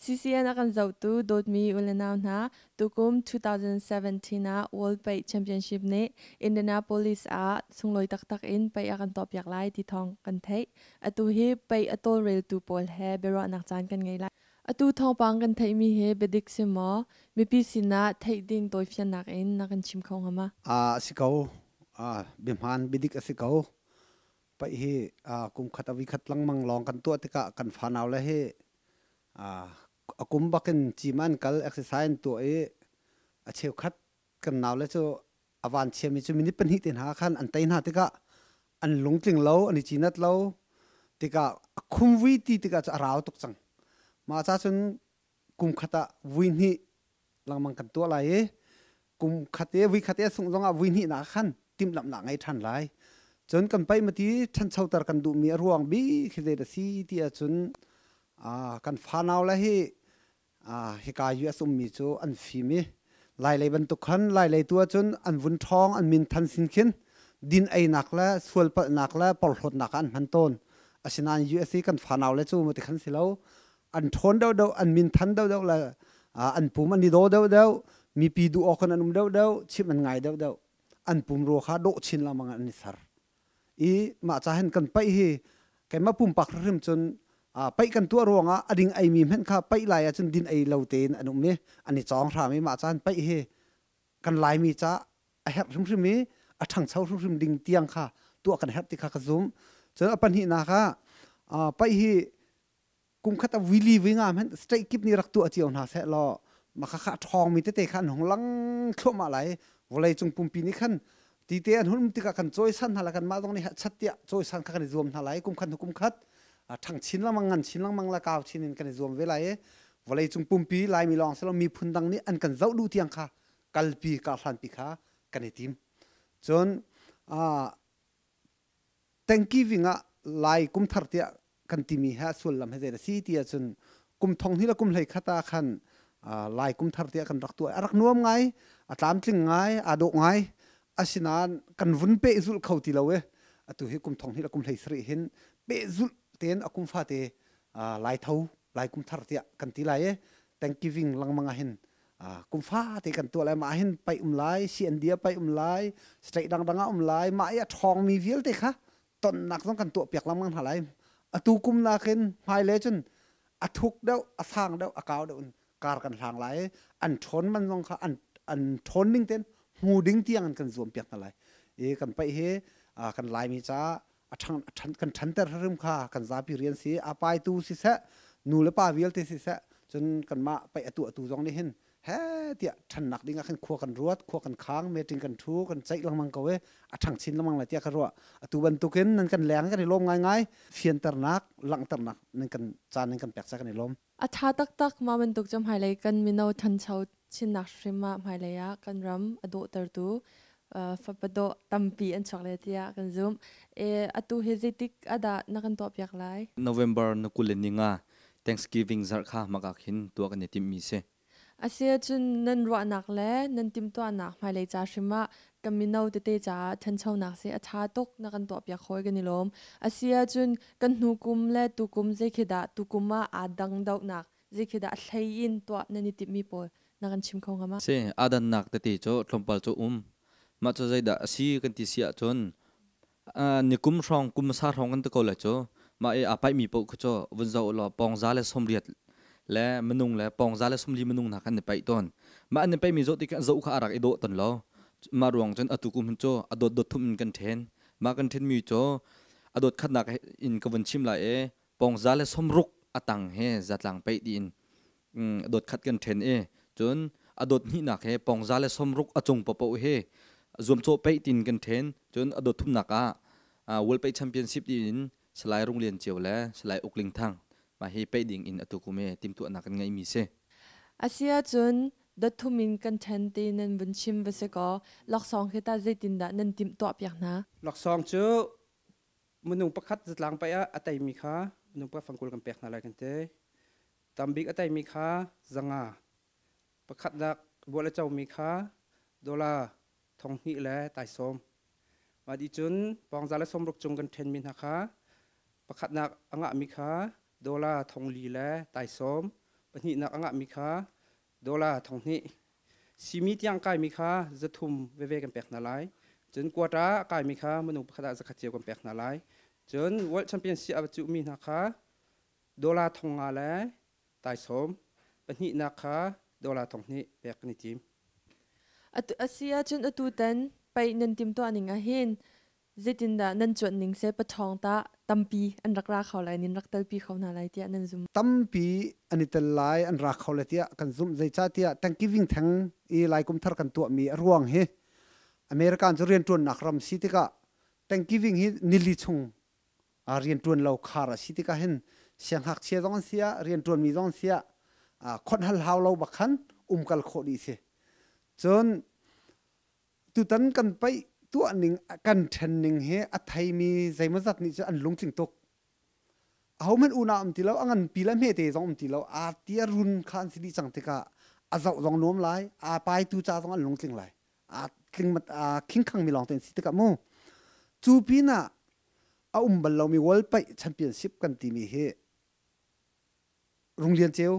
CCN akan zautu dot mi ulenaw na tukum 2017 na World Pay Championship ne Indianapolis a sungloi tak in pay akan top yak lai ti thong kan thei atu hi pay atol rail tu pol he bero anak chan kan ngai lai atu thong pang kan thei mi he bedik simo mi pi sina thei ding toy fian nak in nakan chim khong ama sikau bimhan bidik sikau pa hi kum khatawi khat lang mang long kan to tika kan phanaw la he akum bakin chiman kal exercise to acheu khat kan naw la cho awan chemi chu minute pan hi ten ha khan an tain ha tika an lungtling lo ani chinat lo tika khumwi ti tika cha raw tok chang ma cha chun kum khata win hi langmang kan to lai kum khate wi khate sung zonga win hi na khan tim lam na ngai than lai chun kan pai mati than chautar kan du mi ruang bi khide da si ti a chun kan phanaw la hi hika us mi chu an fi mi lai lai ban tu khan lai lai tu chun an vun thong an min than sin khin din ai nak la sual pa nak la pol hot nak an han ton asinan us kan phanaw la chu mati khan silo an thon do an min than do la an pum an ni do mi pi du okon anum do chim an ngai do an pum ro kha do chin la mang an sar ma cha hen kan pai hi kai ma pum pak rim chun pai kan tu ronga ading ai mi hen kha pai lai chun din ai lo ten anum me ani chong ra mi ma chan pai hi kan lai mi cha a her rim mi a thang chau rim ding tiang kha tu kan her ti kha ka zum chun apan hi na kha pai hi kum khata wili winga men straight kip ni rak tu achiu na se lo ma kha thong mi te khan hong lang thlo ma lai volai chung pum pi ni khan ti te an hum ti ka kan choi san hala kan ma dong ni chatia choi san kha kan zoom na lai kum khat thang chin la mangan chin lang mang la kaw chin in kan zoom ve lai volai chung pum pi lai mi long se lo mi phun dang ni an kan zau du tiang kha kalpi ka hlan pi kha kan tim chon thank you winga lai kum thar tia kan timi ha sul lam he da si tia chun kum thong hi la kum lai khata khan lai kum thar tia kan rak tu arak nuam ngai atlam tling ngai adok ngai asinan kan vun pe zul khauti lawe atu hi kum thong hi la kum lai sri hin pe zul ten akum fa te lai thau lai kum thar tia kan ti lai thanksgiving lang manga hin kum fa te kan tu lai ma hin pai lai si andia pai lai straight danga lai ma ya thong mi vil te kha ton nak song kan tu piak lam mang halai atu kum na ken hai le chun athuk deu asang deu akaw deu kar kan hlang lai an thon man jong kha an thon ning ten hu ding tiang kan zoom piak na lai kan pai he kan lai mi cha athang kan than ter rim kha kan za pi rian si apai tu si sa nu le pa vial te si sa chun kan ma pai atu jong ni hin he tia than nak ding khan kho kan ruat kho kan khang meting kan thu kan chai lang mang kawe athang chin lamang la tia ka ro atu ban tu ken nan kan leng kan lom ngai fian ter nak lang ter nak nan kan chan nan kan pek sa kan lom tha tak ma man tuk cham hai lai kan mino than chau chin nak shrima hai lai ya kan ram ado ter tu fapado tampi an chocolate ya kan zoom atu hezetik ada nakan top yak lai November na kuleninga Thanksgiving zar kha makakhin tu kan tim mi se asia chun nan ro nak le nan tim to anak mai le cha shrima kamino te cha than chau nak se atha tok na kan to pya khoi gani lom asia chun kan nu kum le tu kum je khida tu kuma adang dau nak je khida thlei in to nani ti mi pol na kan chim khong ama se adan nak te cho tlompal cho ma cho zaida asi kan ti sia chon nikum rong kum sa rong kan to ko la cho ma apai mi po kho cho vun zo lo pong za le somriat le menung le pong za le somli menung na kan pai ton ma an pai mi zo ti kan zo kha arak edo ton lo ma ruang chen atu kum cho adot dot thum kan then ma kan then mi cho adot khat nak in ka van chim la pong za le somruk atang he zatlang pai din adot khat kan then chon adot ni nak he pong za le somruk achung po he zoom cho pai tin kan then chon adot thum naka world pay championship din slai rung lian chiu le slai ukling thang ma hi pai ding in atu kume tim tu anak ngai mi se asia chun da thumin kan then te nan bun chim ve se ko lok song kheta zaitin da nan tim to pyak na lok song chu munung pakhat zatlang pa ya atai mi kha munung pa fangkul kan pek na lai kan te tambik atai mi kha zanga pakhat dak bola chaw mi kha dola thong hi le tai som ma di chun pong za le som ruk chung kan then min ha kha pakhat nak anga mi kha dola thong li le tai som ปนินักอ่างมีค่าดอลลาร์ทองนี้ซีมีที่ยังกายมีค่าจะทุ่มเวกันแปลกนาไลจนกว่าจะกายมีค่ามนุษย์ขนาดจะขัดเจียวกันแปลกนาไลจนวัลแชมเปี้ยนชิพจุมีนะคะดอลลาร์ทองอะไรตายสมปนินักค่าดอลลาร์ทองนี้แปลกนิจิมอาเซียจนอตูตันไปนันติมตัวนิงอาหินเจตินดานันจวนนิงเซปะทองตาตัมปีอันรักราเขาไหลนินรักตัลปีเขานาไหลเตียนันซุมตั้มปีอันนี้แต่ลายอันรักเขาเลยเตียกันซุ่มใจจ้าเตียตั้งกิวิ่งทั้งอีลายกุมทาร์กันตัวมีร่วงเฮอเมริกันจะเรียนจวนนักรำสิติกะตั้งกิวิ่งฮีนิลิชงเรียนจวนเราขาระสิติกะเห็นเสียงหักเชียต้องเสียเรียนจวนมีต้องเสียคนฮัลฮาวเราบักขันกัลโคดีเสจนตุตันกันไปตัวหนึ่งกันเทนหนึ่งเฮอัฐยมีใจมันจัดนี่จะอันลงจิงตกเอามันอุณาตีแล้วอันปีละเมตตองตีแล้วเตียรุนขันสิริจังติกะเจ้าจงโน้มไหลไปตูจ้าต้องอันลงจิงไหลจิงมันคิงขังมีลองเต็นสิติกะมูจูปีน่ะบัลเรามีวอลไปแชมเปี้ยนชิพกันตีมีเฮโรงเรียนเจียว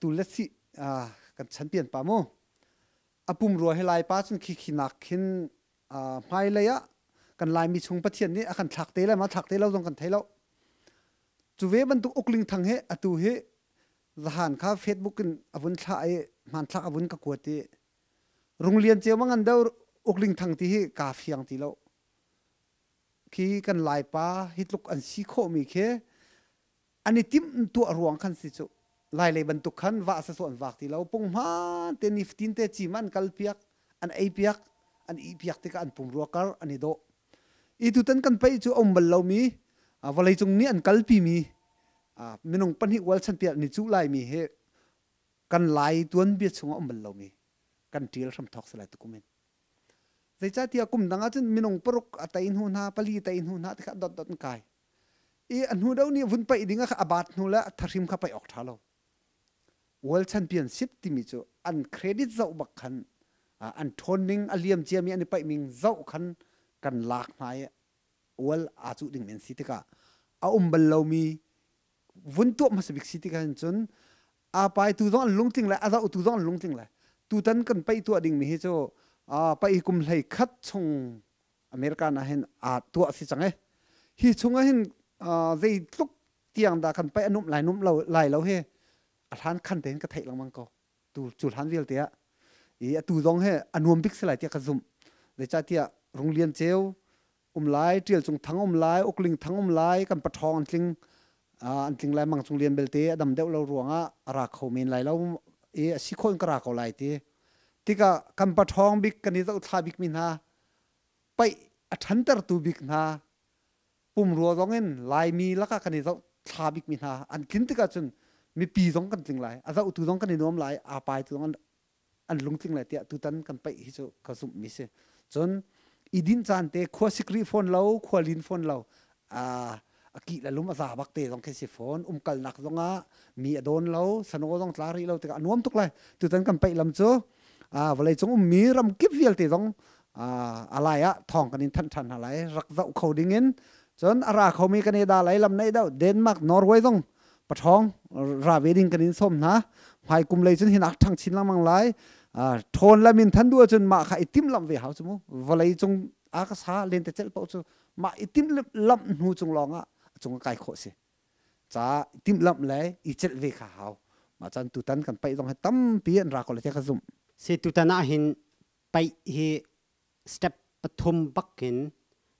ตูเลสิกันแชมเปี้ยนปาโมปุ่มรัวให้ลายป้าจนขี้นักขึ้นไม่เลยกันลายมีชงปะเทียนนี่กันถักเตะแล้วมาถักเตะเราตรงกันไทยแล้วจูเวบันตุกอกลิงทางเฮตูเฮทหารข้าเฟซบุ๊กกันอวุนชาไอมันชักอวุนกะกวดตีโรงเรียนเจียวมังอันเดาอกลิงทางที่เฮกาเฟียงตีแล้วขี้กันลายป้าฮิตลุกอันซีโคมีเคอันนี้ทิมตัวรวงขันสิจุลายเลยบรรทุกขันว่าส่วนวักที่เราปุ่งมาเตนิฟตินเตจิมันกัลเปียกอันไอเปียกอันอีเปียกที่กันปุ่งรัวกัลอันนี้โดอีตุตันกันไปจูบัลเรามีวันเลยจงนี้อันกัลปีมีมินงปันหิวัลชันเปียนี่จูลายมีเฮกันลายตัวนเบียดชงบัลเรามีกันเทียลสมทอกสลายตุกุมินใจจ้าที่กุมดังอาจจะมินงปรุกอัตอินหูนาปลีตัยอินหูนาที่ขัดดดกายอันหูเดานี่วุ่นไปดิ่งก็อาบาดหูละทาริมข้าไปออกท่าเราWorld Championship ที่มีจูอันเครดิตเจ้าบักขันอันทนนิงอเลียมเจียมีอันนี้ไปมิงเจ้าขันกันลากไม้World อาจุดิ่งเมนสิติกาบัลเรามีวุ่นตัวมาสบิกสิติกาจนไปตูต้องลุงจริงเลยเจ้าตูต้องลุงจริงเลยตูตันกันไปตัวดิ่งมีจูไปกุมไหลคัดชงอเมริกันเห็นตัวสิจังฮิชงเห็นใจลุกเตียงดากันไปอนุมหลายนุ่มเราหลายเราเฮท่านขันเต็นกระเทยลังมังก็ตูจุดท่านเวลเตียตูดองเฮอนุมบิกสลายเตียกระซุ่มเดี๋ยวจ้าเตียโรงเรียนเจียวไล่เจียวจงทั้งไล่อกลิงทั้งไล่กันปะทองอันจริงไล่มังจงเรียนเบลเตียดำเดวเรารวงราเขาเมนไล่เราสิคนกระราเขาไล่เตียที่ก็กันปะทองบิกกันนี่ต้องทาบิกมินาไปทันเตอร์ตูบิกนาปุ่มรัวร้องเงินไล่มีแล้วก็กันนี่ต้องทาบิกมินาอันกินที่ก็จนมีปีสองกันจริงไรอาจจะอุตุสองกันในน้อมไรไปตุสองอันลุงจริงไรเตียตุตันกันไปฮิโซกสุมิเสจนอีดินจานเตะขวาสิกรีโฟนเราขวาลินโฟนเรากีละลุมอาซาบักเตะต้องแค่สิโฟนกัลนักตรงมีโดนเราสนุกต้องลารีเราแต่กันน้อมทุกไรตุตันกันไปลำโจวันเลยจงมีรำกิบเวียลเตะต้องอะไรทองกันนินทันอะไรรักเจ้าเขาดิ่งเงินจนอาราเขามีกันในดาไหลลำในเด้าเดนมาร์กนอร์เวย์ต้องปะท้องราเวดิงกันนินส้มนะหายกุมเลยจนเห็นอักทั้งชิ้นละมังไลโทนละมินทันด้วยจนมาขายติมลำเวหาสมุวันเลยจงอากาศเลนแต่เจ้าปุ๊บจงมาติมลำหูจงลองจงไก่โคสิจ้าติมลำเลยอีเจ้าเวขาวมาจันตุตันกันไปต้องให้ตั้มเปลี่ยนรักคนละเจ้าขจุมเสตุตันเห็นไปเฮสเต็ปปฐมบักเห็น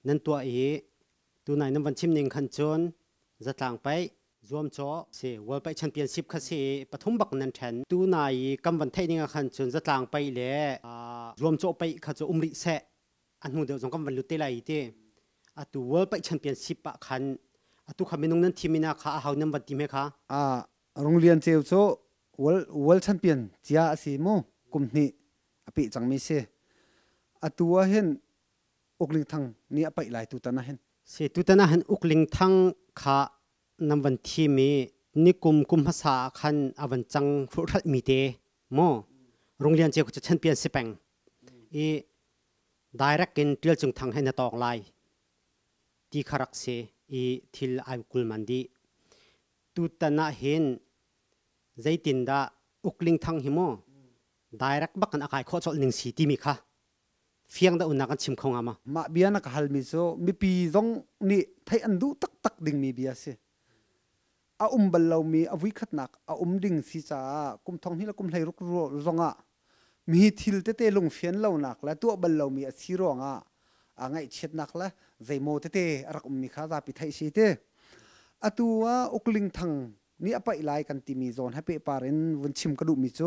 นั่นตัวตัวไหนน้ำวันชิมหนึ่งขันจนจะต่างไปรวมจ่อเสวอลไปแชมเปี้ยนชิพคาเสปฐมบักนันแทนตัวนายกำวันไทยนี่ขันจนจะต่างไปเลยรวมจ่อไปขันจริเสอันหูเดียวจงกำวันลุเตไลเตตัววอลไปแชมเปี้ยนชิพขันตัวขมิ้นงนั้นทีมินาข้าหาน้ำวันทีมค่ะโรงเรียนเจียวโจวอลแชมเปี้ยนเจ้าสิโมกุมนี่ปีจังไม่เสตัวเห็นอุกลิงทังนี่ไปหลายตุตันนะเห็นเสตุตันเห็นอุกลิงทังข้านำวันที่มีนิกุมภาษาคันอวันจังฟุตมีเตโมโรงเรียนเจ้าก็จะชันเปลี่ยนสิบแปงได้รักกินเรียลจงทางให้นาตอกไลที่ขรักเสทิลไอกุลมันดีตุตนาเห็น ใจตินดาอุกลิงทังหิโมdirectบักกันอากายโคจรหนึ่งสีที่มีค่ะเฟียงดาอุนักกันชิมคงอามามาเบียนักฮัลมิโซมีปีจงนี่ไทยอันดูตักดิ่งมีเบียสิอาบัลเรามีอวิคัดนักอาดิ่งสีจ้ากุมทองนี่ละกุมไหลรุกรองอ่ะมีทิลเตลงเฟียนเรานักและตัวบัลเรามีสีรองอ่ะไงเช็ดนักละใจโมเตรักมีข้าราปิไทยสีเตตัวอุกลิงทังนี่อไปไล่กันที่มีโซนให้เปปารินวันชิมกระดูมิโซ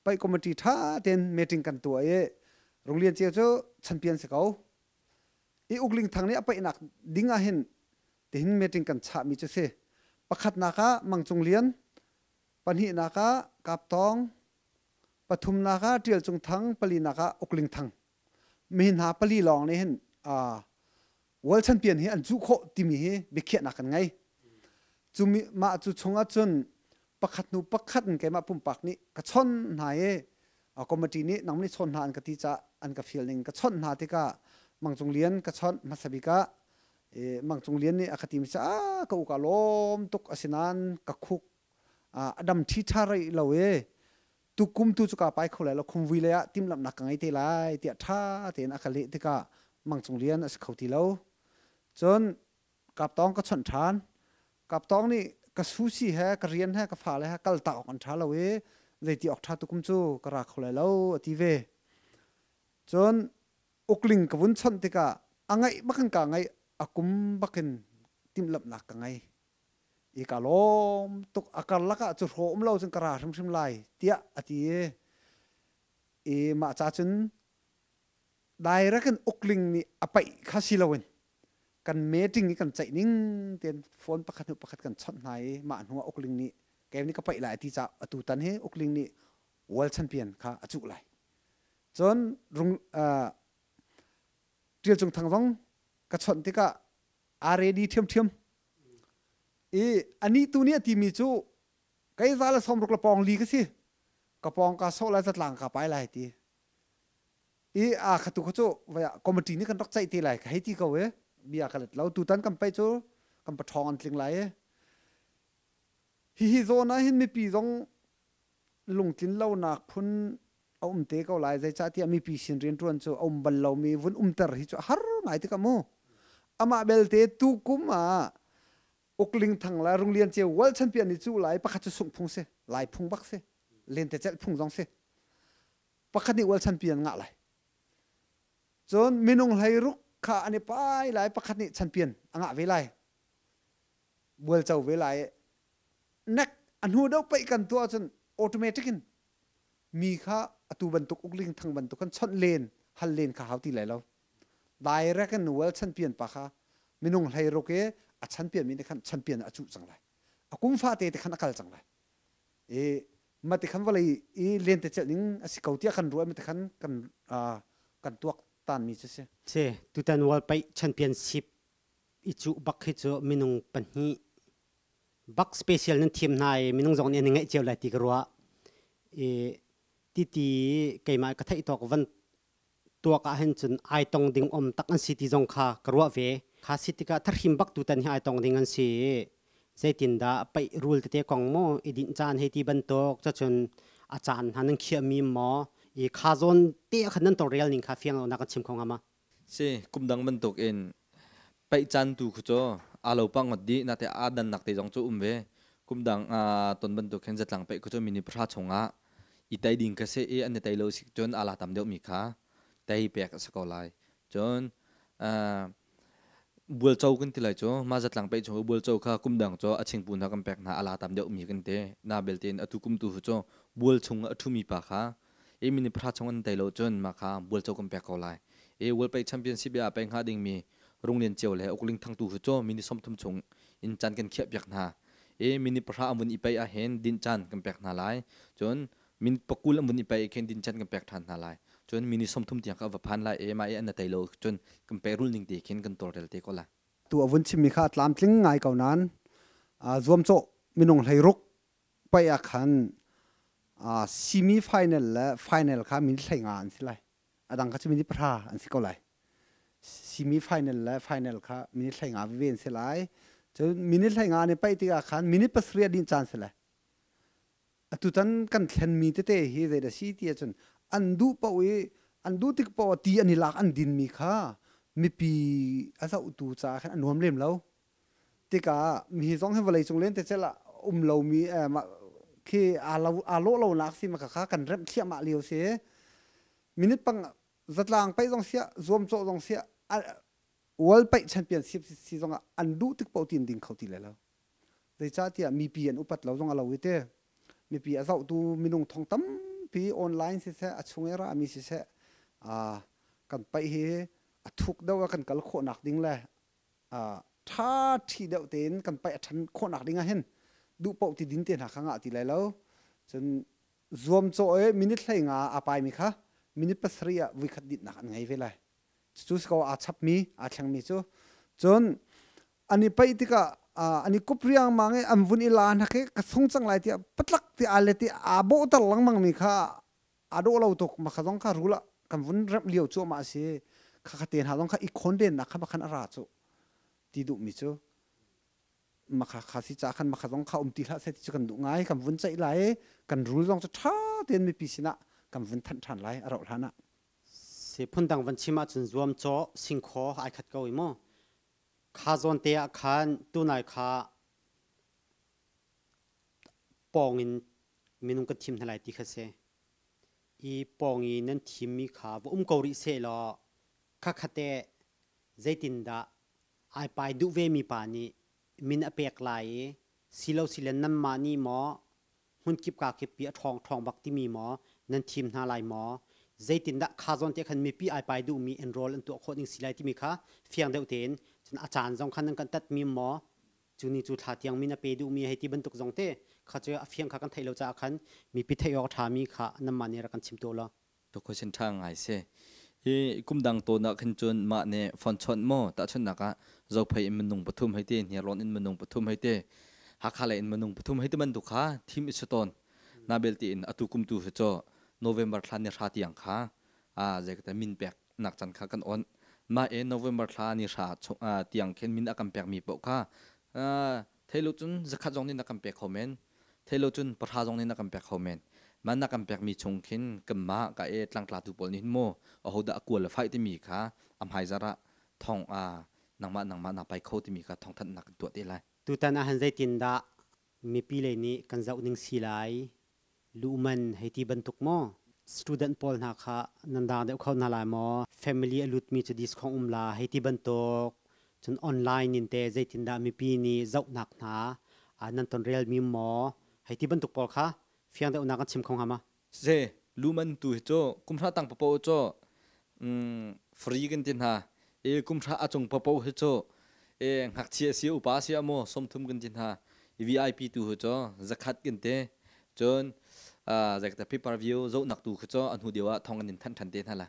ไปคอมมิตี้ท่าเต็นเมติงกันตัวโรงเรียนเจ้าแชมเปี้ยนสเกาอุกลิงทางนี้ไปหนักดิ้งอาเห็นแต่เห็นเมติงกันชามิเจเซประคัดนักะมังจงเลียนปัญหินักะกับตองปทุมนักะเทียลจงทังปลีนักะอุกลิงทางมีหาปลีลองนี่เห็นworld champion เห็นอันจุโคติมีเห็นเบกเขียนักกันไงจุมีมาจุชงอาจนประคัดนูประคัดแกมาปุ่มปักนี้กระชอนหายคอมมิตี้นี้นังไม่ชนหาอันกติจะอันกับฟิลลิงกระชอนหาที่ก็มังจงเลียนกระชอนมาสบิกะมังจงเลียนนี่อคติมิจ้าก็อุกาลมตุกอสินันกะคุกอดัมที่ท่าไรเราตุกุมตุจุกาไปเขาเลยเราคุมวิเลยติมลำนักไงเตลัยเตียท่าเตียนอคลิที่ก็มังจงเลียนอสเขาที่เราจนกับตองกระชอนทานกับตองนี่กระสูสีแฮกระเรียนแฮกระฝาเลยฮะกัลตาออกกันท้าเราเลยที่ออกท่าตุกุมจูกระรักเขาเลยแล้วทีเวจนอุกลิงกับวุ้นชันติกาอังไงบักกันกางไงอากุมบักกันติมลับหนักกางไงอีกาลมตุกอากาศลักจุดโหมเราจนกระราชิมไลเตียอทีมาจ้าจนได้รักกันอุกลิงนี่อไปคาสิลาวินกันเมติงนี่กันใจนิ่งเตียนฟอนประคัดกันช็อตไหนมาหัวอุกลิงนี่เกมนี้ก็ไปหลายที่จะตูตันเฮอุกลิงนี่world champion ค่ะอจุไหลจนรุ่งเรียลจงทางร้องกระชอนที่ก็อารีดีเทียมอันนี้ตัวเนี้ยที่มีจูไกซาลสมรุกละปองลีก็สิกระปองกาโซลาจัดหลังกับไปหลายทีขตุกจูว่าคอมมิตี้นี่กันรักใจตีหลายให้ที่เขาเบียกันแล้วตูตันกันไปจูกันปะทองอันลิงไหลฮิโซนะเห็นมีปีจงลุงจินเล่าหนักพุ่นเอาเตะเขาหลายใจจ้าที่มีปีสินเรียนรวนจูบัลเรามีวุ่นเตอร์ฮิจูฮาร์ไงที่กันโมอามาเบลเตตุกุมอุกลิงทางละโรงเรียนเจ้าวัลแชมเปี้ยนนี่จูหลายประคัตจะส่งพุงเสหลายพุงบักเสเล่นแต่เจ้าพุงจงเสประคัตนี่วัลแชมเปี้ยนงะหลายจนมินุงไหลรุกข้าอันนี้ไปหลายประคัตนี่แชมเปี้ยนงะเวลัยบัวเจ้าเวลัยนักอันหูเดาไปกันตัวจนออโตเมติกินมีข้าตัวบรรทุกอุกลิงทางบรรทุกกันชนเลนฮัลเลนข้าเขาที่ไหนแล้วได้รักกันวัลแชมเปี้ยนปะค่ะมินุงไหลรุกแชมเปี้ยนมีแต่ขันแชมเปี้ยนอจุจังไรกุมฟ้าเตะแต่ขันอากาศจังไรมาแต่ขันว่าเลยเรียนแต่เจ้าหญิงสิเขาที่ขันรวยมาแต่ขันกันตัวตันมีเช่เช่ตุตันวอลไปแชมเปี้ยนชิพอิจูบักฮิจูมินุงปัญหีบักสเปเชียลนั้นทีมนายมินุงจงเนี่ยยังไงเจ้าหลายตีกรัวตีไก่มากระทะตอกวันตัวก็เห็นจนไอตองดิ่งตักอันสิติจงค่ะกรัวเวข้าสิติกาทัดหิมบักตุตันให้ไอตองดิ่งอันสิใจตินดาไปรูลเตะกองโมอีดินจานให้ที่บรรทุกจะจนอาจารย์หันเขียมีหมอข้าจนเตะขันนั้นตัวเรียลนิ่งข้าเฟียงเอานักชิมของอามาเช่กุมดังบรรทุกเองไปจันตูขจอาลูปังอดดีนาแต่อาดันนักเตะจงจูเวกุมดังตนบรรทุกเห็นจัดหลังไปขจมินิพระชงอีไตดิ่งก็เสียอันไตโลสิจนอาลาตามเดียวมีข้าไตเปียกสกอลายจนบัวโจกันที่ไรจ้ะมาจัดหลังไปจ้ะบัวโจค่ะกุมดังจ้ะอาชิงปูนกันแปกนาอาลาตามเดียวมีกันเตนาเบลเตนอทุกุมตูจ้ะบัวชงอทุมีปะค่ะมินิพระชงอันไตโลจนมาค่ะบัวโจกันแปกเขาไลวัลไปแชมเปี้ยนชิพยาไปหาดิ่งมีโรงเรียนเจียวเลยอุกลิงทางตูจ้ะมินิสมทุมชงอินจันกันเขียบยักนามินิพระอมุนอีไปอาเห็นดินจันกันแปกนาไลจนมินิปกุลอมุนอีไปเห็นดินจันกันแปกทันนาไลจนมินิสมทุมเตียงกับพันไลมาอันไตโลจนกันแปรุลนิงตีเห็นกันตัวเรลเตก็ละตัววุ้นชิมีข้าตามทิ้งไงเก่านั้นรวมโจมินงไหลรุกไปอาคันซีมีไฟแนลและไฟแนลข้ามินไหลงานสิไรดังข้าจะมินิพระอันสิก็ไรซีมีไฟแนลและไฟแนลข้ามินิไหลงานวิเวนสิไรจนมินิไหลงานในไปที่อาคันมินิปัสเรียดินจานสิไร atu tan kan thlen mi te hi zai da si ti chun an du pa we an du tik pa ti ani lak an din mi kha mi pi asa tu cha khan anuam lem lo tika mi zong he valai chung len te chela lo mi ma khi a lo nak si ma kha kan rem thia ma liu se minute pang zatlang pai zong sia zom cho zong sia world pai championship si zong an du tik pa tin ding khauti le lo dei cha tia mi pi an upat lo zong alo ite mi pi azau tu minung thong tam pi online si se achungera ami si se kan pai hi athuk dawa kan kal kho nak ding le tha thi deuh ten kan pai athan kho nak ding a hen du pau ti din te na khanga ti lai lo chen zoom cho e minute thlai nga apai mi kha minute pasria wi khat dit nak ngai ve lai chu ko a chap mi a thlang mi chu chon ani pai tika ani kupriang mange amvun ilan hake ka songchang lai ti patlak ti aleti abo tal lang mang mi kha ado lo tok ma khazong kha rula kan vun rap liu chu ma se kha kha ten ha long kha i khonden na kha ba khan ara chu ti du mi chu ma kha kha si cha khan ma khazong kha ti hla se ti kan du ngai kan vun chai lai kan rul jong chu tha ten mi pisina kan vun than than lai aro hlana se phun dang van chima chun zuam cho singkho ai khat ko imo kha zon te khan tu nai kha pong in minung ka thim thalai ti kha se i pong i nan thim mi kha ko ri se lo kha khate zaitin da ai pai du ve mi pa ni min apek lai silo silen nam ma ni mo hun kip ka ke pi thong thong bak ti mi mo nan thim na lai mo zaitin da khazon te khan mi pi ai pai du mi enroll an to khoding silai ti mi kha fiang deu ten chan achan jong khan kan tat mi mo chuni chu tha tiang mi na pe du mi heti ban tuk jong te kha che afiang kha kan thailo cha khan mi pi thayo tha mi kha nam ma ne ra kan chim to la to question thang ai se e kum dang to na khan chun ma ne phone chon mo ta chun na ka zo phai in manung pathum haite ni ron in manung pathum haite ha khala in manung pathum haite man du kha thim isoton na belti in atu kum tu he cho November thlan ni tha tiang kha je ka min pek nak chan kha kan on ma e November thla ni tha tiang khen min akam pek mi po kha thelo chun zakha jong ni nakam pek khomen thelo chun patha jong ni nakam pek khomen man nakam pek mi chung khin kamma ka e tlang tla tu pol ni mo a hoda akul fai ti mi kha am hai zara thong nangma na pai kho ti mi kha thong that nak tu te lai tu tan a han zaitin da mi pi le ni kan zau ning silai luman heti ban tuk mo student pol na kha nanda de kho na lai mo family alut mi chu dis khong la heti ban tok chun online in te zaitin da mi pi ni zau nak na nan ton real mi mo heti ban tuk pol kha fiang de una kan chim khong hama je luman tu cho kumthra tang papo cho free kan tin ha e kumthra achong papo he cho e ngak chi si upa sia mo somthum kan tin ha VIP tu ho cho zakhat kan te chon zakta paper view zo nak tu cho anhu dewa thong an than than te thala